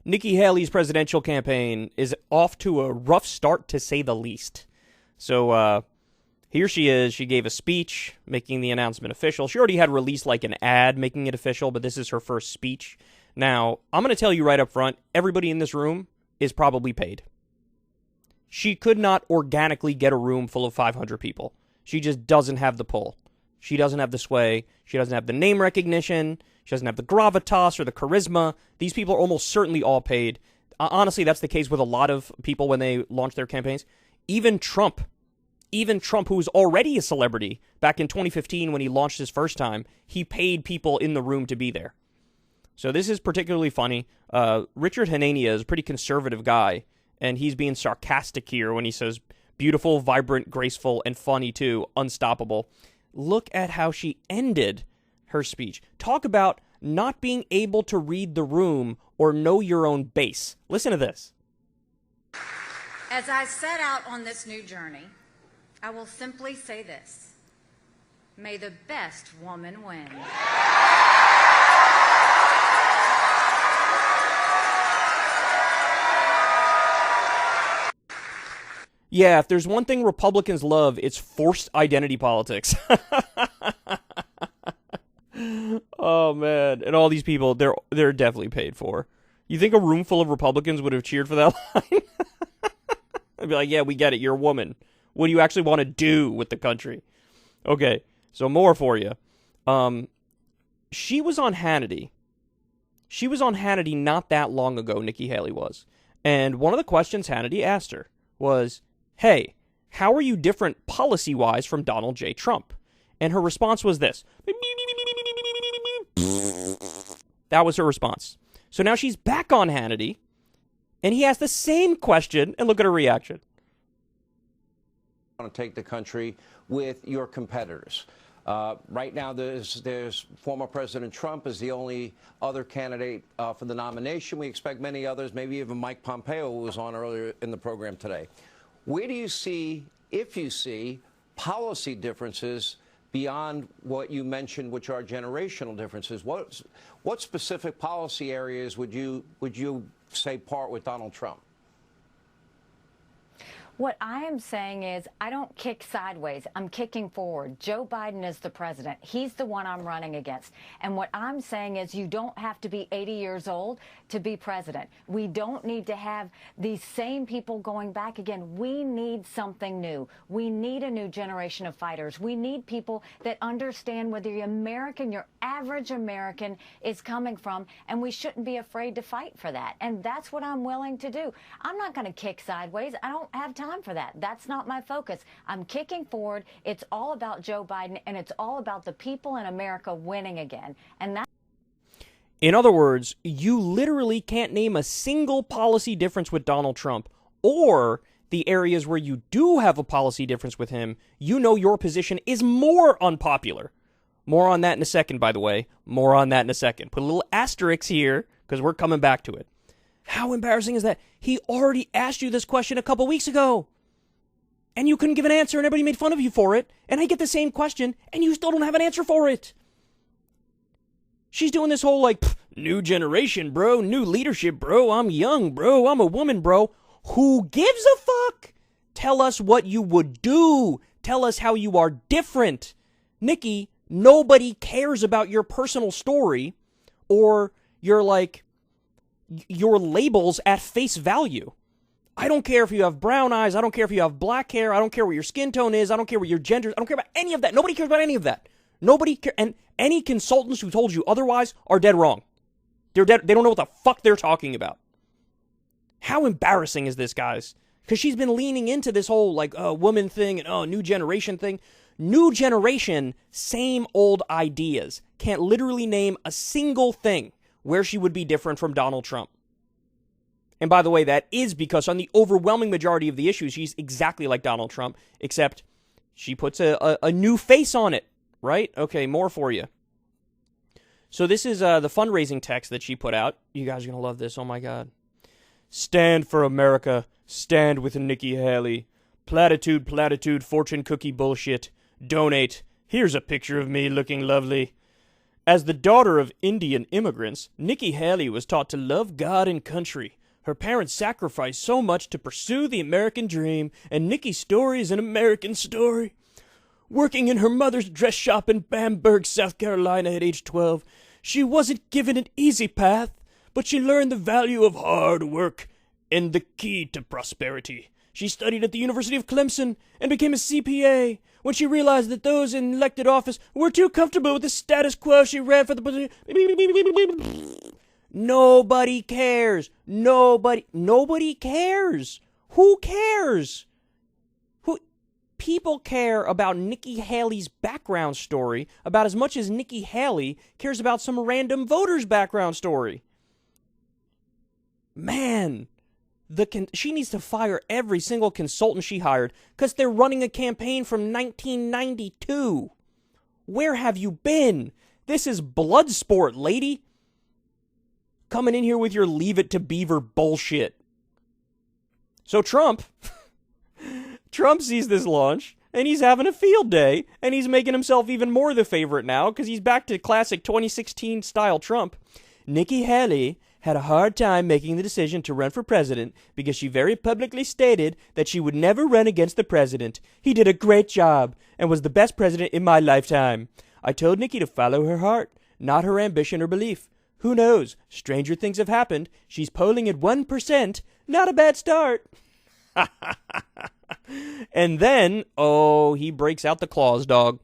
Nikki Haley's presidential campaign is off to a rough start, to say the least. So here she is. She gave a speech making the announcement official. She already had released like an ad making it official, but this is her first speech. Now, I'm going to tell you right up front, everybody in this room is probably paid. She could not organically get a room full of 500 people. She just doesn't have the pull. She doesn't have the sway. She doesn't have the name recognition. She doesn't have the gravitas or the charisma. These people are almost certainly all paid. Honestly, that's the case with a lot of people when they launch their campaigns. Even Trump, who was already a celebrity back in 2015 when he launched his first time, he paid people in the room to be there. So this is particularly funny. Richard Hanania is a pretty conservative guy, and he's being sarcastic here when he says, beautiful, vibrant, graceful, and funny too, unstoppable. Look at how she ended her speech. Talk about not being able to read the room or know your own base. Listen to this. As I set out on this new journey, I will simply say this. May the best woman win. Yeah, if there's one thing Republicans love, it's forced identity politics. Oh, man. And all these people, they're definitely paid for. You think a room full of Republicans would have cheered for that line? I'd be like, yeah, we get it. You're a woman. What do you actually want to do with the country? Okay, so more for you. She was on Hannity. She was on Hannity not that long ago, Nikki Haley was. And one of the questions Hannity asked her was, hey, how are you different policy-wise from Donald J. Trump? And her response was this. That was her response. So now she's back on Hannity, and he asked the same question, and look at her reaction. Want to take the country with your competitors. Right now, there's former President Trump is the only other candidate for the nomination. We expect many others, maybe even Mike Pompeo, who was on earlier in the program today. Where do you see, if you see, policy differences beyond what you mentioned, which are generational differences? What specific policy areas would you say part with Donald Trump? What I am saying is I don't kick sideways. I'm kicking forward. Joe Biden is the president. He's the one I'm running against. And what I'm saying is you don't have to be 80 years old to be president. We don't need to have these same people going back again. We need something new. We need a new generation of fighters. We need people that understand where the American, your average American, is coming from, and we shouldn't be afraid to fight for that. And that's what I'm willing to do. I'm not going to kick sideways. I don't have time for that. That's not my focus. I'm kicking forward. It's all about Joe Biden, and it's all about the people in America winning again. And that. In other words, you literally can't name a single policy difference with Donald Trump, or the areas where you do have a policy difference with him, you know your position is more unpopular. More on that in a second, by the way. More on that in a second. Put a little asterisk here, because we're coming back to it. How embarrassing is that? He already asked you this question a couple weeks ago, and you couldn't give an answer, and everybody made fun of you for it, and I get the same question, and you still don't have an answer for it. She's doing this whole, like, new generation, bro, new leadership, bro, I'm young, bro, I'm a woman, bro. Who gives a fuck? Tell us what you would do. Tell us how you are different. Nikki, nobody cares about your personal story or your labels at face value. I don't care if you have brown eyes. I don't care if you have black hair. I don't care what your skin tone is. I don't care what your gender is. I don't care about any of that. Nobody cares about any of that. Nobody cares. And any consultants who told you otherwise are dead wrong. They're dead. They don't know what the fuck they're talking about. How embarrassing is this, guys? Because she's been leaning into this whole, woman thing and, new generation thing. New generation, same old ideas. Can't literally name a single thing where she would be different from Donald Trump. And by the way, that is because on the overwhelming majority of the issues, she's exactly like Donald Trump, except she puts a new face on it, right? Okay, more for you. So this is the fundraising text that she put out. You guys are going to love this. Oh, my God. Stand for America. Stand with Nikki Haley. Platitude, fortune cookie bullshit. Donate. Here's a picture of me looking lovely. As the daughter of Indian immigrants, Nikki Haley was taught to love God and country. Her parents sacrificed so much to pursue the American dream, and Nikki's story is an American story. Working in her mother's dress shop in Bamberg, South Carolina at age 12, she wasn't given an easy path, but she learned the value of hard work and the key to prosperity. She studied at the University of Clemson and became a CPA. When she realized that those in elected office were too comfortable with the status quo, she ran for the position. Nobody cares. Nobody cares. Who cares? People care about Nikki Haley's background story about as much as Nikki Haley cares about some random voter's background story. Man, she needs to fire every single consultant she hired because they're running a campaign from 1992. Where have you been? This is blood sport, lady. Coming in here with your Leave It to Beaver bullshit. So Trump sees this launch, and he's having a field day, and he's making himself even more the favorite now, because he's back to classic 2016 style Trump. Nikki Haley had a hard time making the decision to run for president because she very publicly stated that she would never run against the president. He did a great job and was the best president in my lifetime. I told Nikki to follow her heart, not her ambition or belief. Who knows? Stranger things have happened. She's polling at 1%. Not a bad start. And then, he breaks out the claws, dog.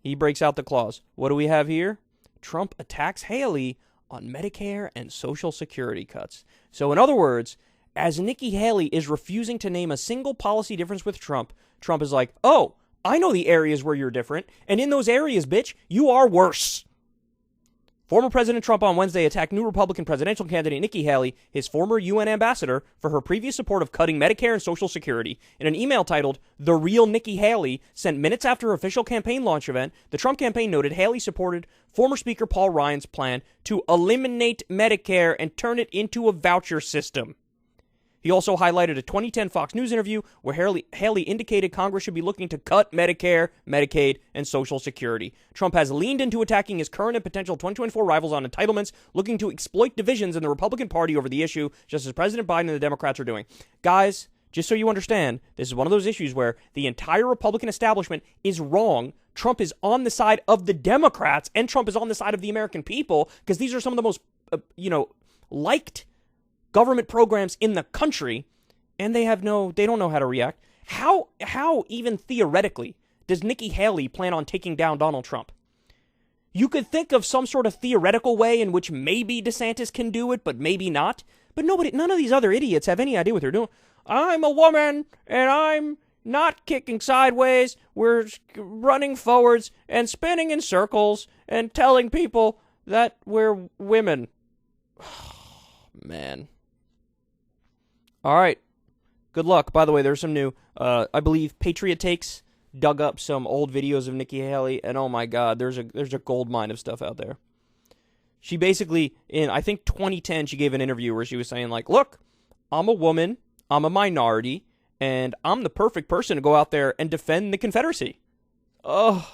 He breaks out the claws. What do we have here? Trump attacks Haley on Medicare and Social Security cuts. So in other words, as Nikki Haley is refusing to name a single policy difference with Trump, Trump is like, oh, I know the areas where you're different, and in those areas, bitch, you are worse. Former President Trump on Wednesday attacked new Republican presidential candidate Nikki Haley, his former UN ambassador, for her previous support of cutting Medicare and Social Security. In an email titled, "The Real Nikki Haley," sent minutes after her official campaign launch event, the Trump campaign noted Haley supported former Speaker Paul Ryan's plan to eliminate Medicare and turn it into a voucher system. He also highlighted a 2010 Fox News interview where Haley indicated Congress should be looking to cut Medicare, Medicaid, and Social Security. Trump has leaned into attacking his current and potential 2024 rivals on entitlements, looking to exploit divisions in the Republican Party over the issue, just as President Biden and the Democrats are doing. Guys, just so you understand, this is one of those issues where the entire Republican establishment is wrong. Trump is on the side of the Democrats, and Trump is on the side of the American people, because these are some of the most, liked government programs in the country, and they don't know how to react. How even theoretically does Nikki Haley plan on taking down Donald Trump? You could think of some sort of theoretical way in which maybe DeSantis can do it, but maybe not. But none of these other idiots have any idea what they're doing. I'm a woman, and I'm not kicking sideways. We're running forwards and spinning in circles and telling people that we're women. Man. All right. Good luck. By the way, there's some new, I believe Patriot Takes dug up some old videos of Nikki Haley, and oh my God, there's a gold mine of stuff out there. She basically, in I think 2010, she gave an interview where she was saying like, look, I'm a woman, I'm a minority, and I'm the perfect person to go out there and defend the Confederacy. Oh.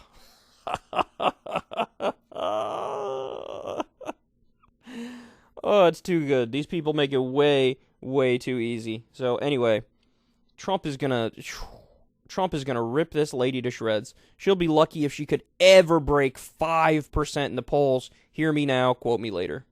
Oh, it's too good. These people make it way, way too easy. So anyway, Trump is gonna rip this lady to shreds. She'll be lucky if she could ever break 5% in the polls. Hear me now, quote me later.